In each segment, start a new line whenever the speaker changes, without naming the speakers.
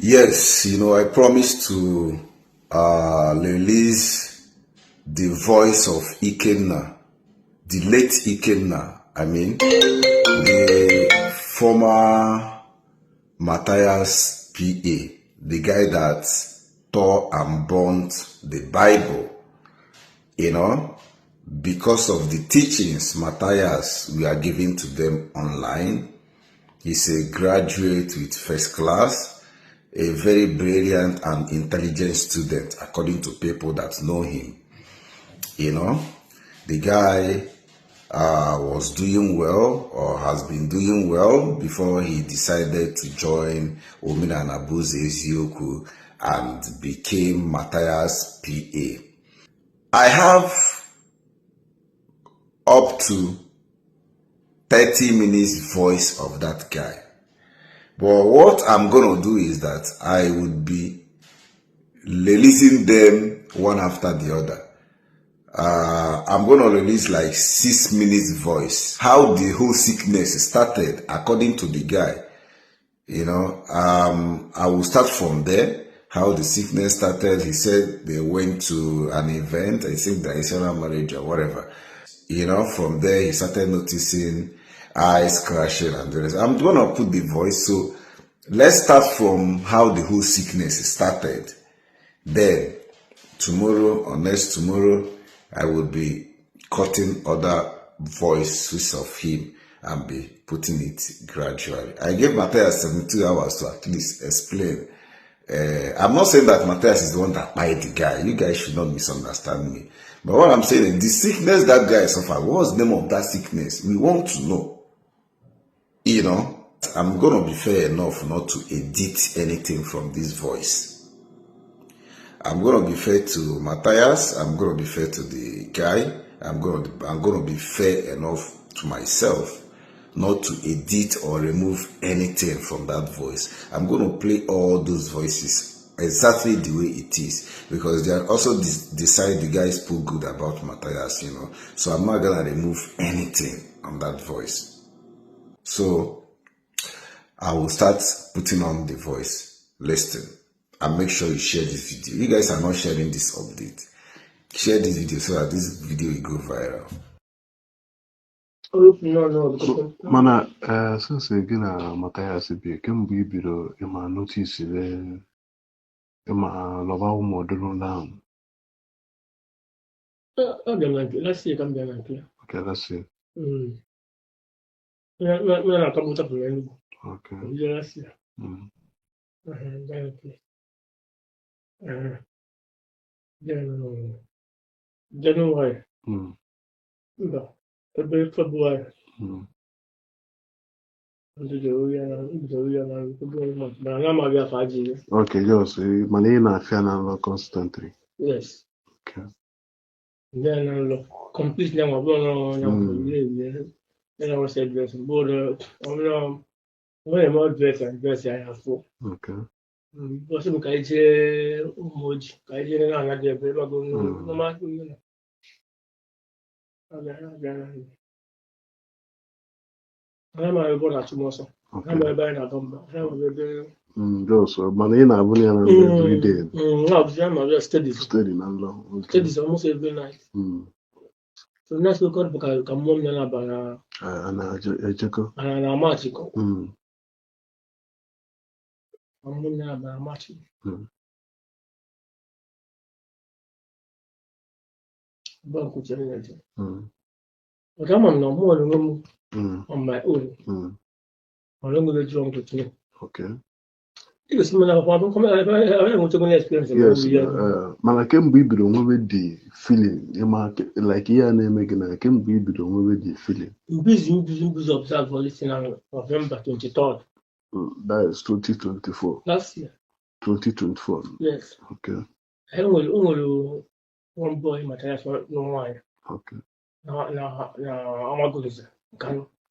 Yes, I promised to release the voice of Ikenna, the late Ikenna, the former Mathias PA, the guy that tore and burnt the Bible, because of the teachings Mathias we are giving to them online. He's a graduate with first class, a very brilliant and intelligent student, according to people that know him. The guy was doing well, or has been doing well, before he decided to join Omina Nabu's Ezioku and became Mathias PA. I have up to 30 minutes voice of that guy. But what I'm going to do is that I would be releasing them one after the other. I'm going to release like 6 minutes voice. How the whole sickness started, according to the guy. I will start from there. How the sickness started. He said they went to an event, I think the Israel marriage or whatever. From there he started noticing eyes crashing and the rest. I'm going to put the voice. So let's start from how the whole sickness started. Then tomorrow or next tomorrow, I will be cutting other voices of him and be putting it gradually. I gave Mathias 72 hours to at least explain. I'm not saying that Mathias is the one that bite the guy. You guys should not misunderstand me. But what I'm saying is the sickness that guy suffered, what's the name of that sickness? We want to know. I'm going to be fair enough not to edit anything from this voice. I'm going to be fair to Mathias. I'm going to be fair to the guy. I'm going to be fair enough to myself not to edit or remove anything from that voice. I'm going to play all those voices exactly the way it is, because they are also decide the guy spoke good about Mathias, So I'm not going to remove anything on that voice. So I will start putting on the voice. Listen. And make sure you share this video. You guys are not sharing this update. Share this video so that this video will go viral.
No. Mana, since again, Mathias be can be below Emma notice the Emma Lova model down.
Let's see.
Okay, let's see. Okay.
Let's see. January. February.
Okay, just money in a final constantly.
Yes.
Okay.
Then complete them of then I was addressing border when I'm not dress I have for.
Okay.
Because look I say much I didn't know that they go no matter. I'm a border tomorrow. I'm a buying a bomb.
Just money in a every day.
No, I'm just steady.
Steady, now.
Steady almost every night. So next week, I can mom na ba na machiko. Mom na ba machiko. Ba ku chere. But I'm not more on my own. I'm not going to jump to me.
Okay.
Because I want to experience.
Yes, man, can be with the feeling. Like here, name can be with the feeling.
Busy observe for listening November 23rd.
That is 2024.
Last year.
2024.
Yes.
Okay.
I only one boy, Mathias, no wine.
Okay.
No, I'm good.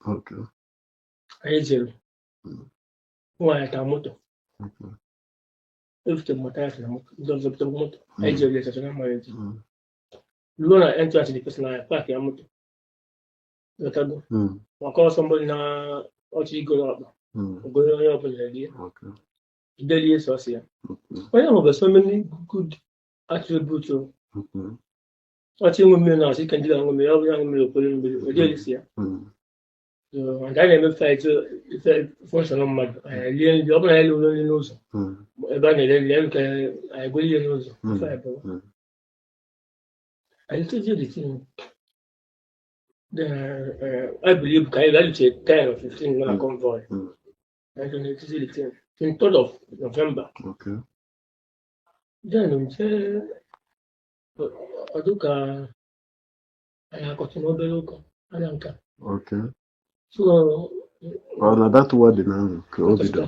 Okay.
I jail. Why I moto.
Okay.
If the Mathias does the moto, I jail yes, I'm married. Luna enter the person I park your moto. Let her go. I call somebody now, or she go up. Go up in the idea.
Okay.
daily social. When I have so many good attributes. What you women now, she can do on me, all young me, put in the daily here. And I never fight if I function on my learn the open I only knows. About the I will use. I told you the thing. I believe I value 10 or 15 when I convoy. I don't know to see the thing. In 3rd of November.
Okay.
Then I'm saying, I look I got to know the local.
Okay.
So,
Now that word in hand.
okay.
Okay.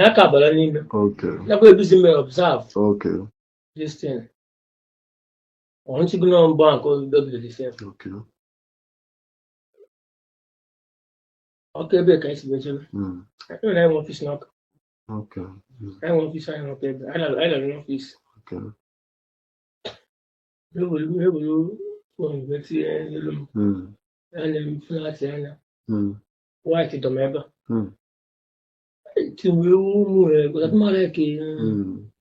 I can't observe
Okay.
this thing. Once you go on bank, or the same.
Okay.
Okay, back I see. I don't have office now.
Okay.
I want office. I don't have. I don't know office.
Okay.
You will and then flat and white to member. To you, but my like in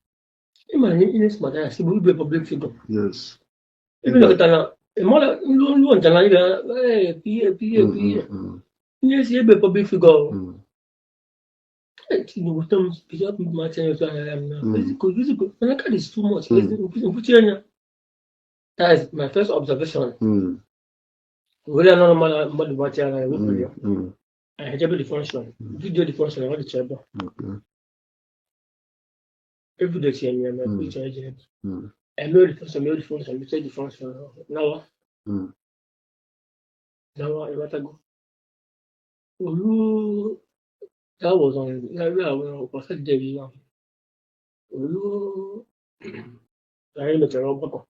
smart, I see we be public figure.
Yes.
Even though a mother, you want to like that, yes, you be public figure. You know, some people much and physical. When I can't is too much. That is my first observation. We are not about what I work with you. I had the function. Video the function of the chamber. Every day, I am a preacher agent. I know the function, we say the function. Now, I let go. That was on, was a day. I am a terrible.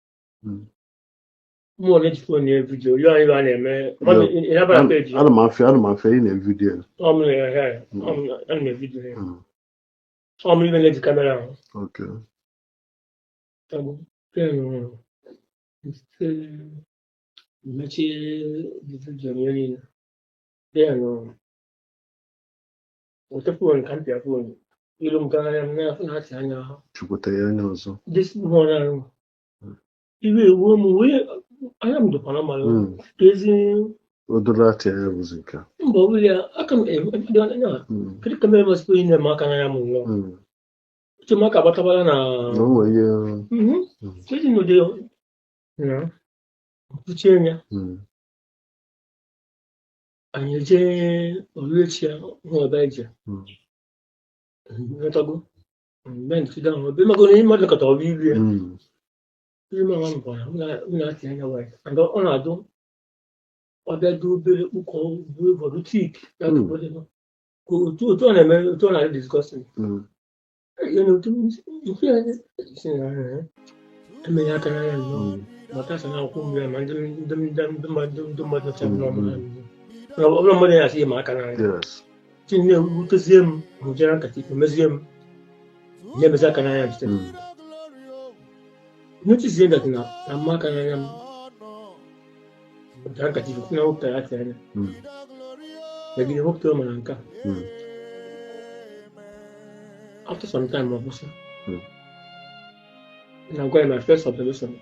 More than for near video. You are even a man. In a page.
I'm mafia in a video.
I'm a video. I'm even let the camera.
Okay.
This one, I am the Panama.
Odorati Buzika.
But we are, I don't know. Could come over in the Macanam. To make about Tabana.
No, yeah.
Getting no deal. No. Puchenia. And you say, rich here, or Belgium. Not a go. Ben sit down. Be going to look at all you. You know, not in a way. And on I do. Or that do be call for the teak. That's whatever. Go to an American discussing. You know, to hear it. I mean, I can know. But that's an outcome. I'm doing them. Nobody has him. I can.
Yes.
To see him, who drank at the museum. Never can I understand. Notice that now. I'm not can I am. Drank at the no character. Maybe you hope to a man. After some time, obviously. And I'm going my first observation.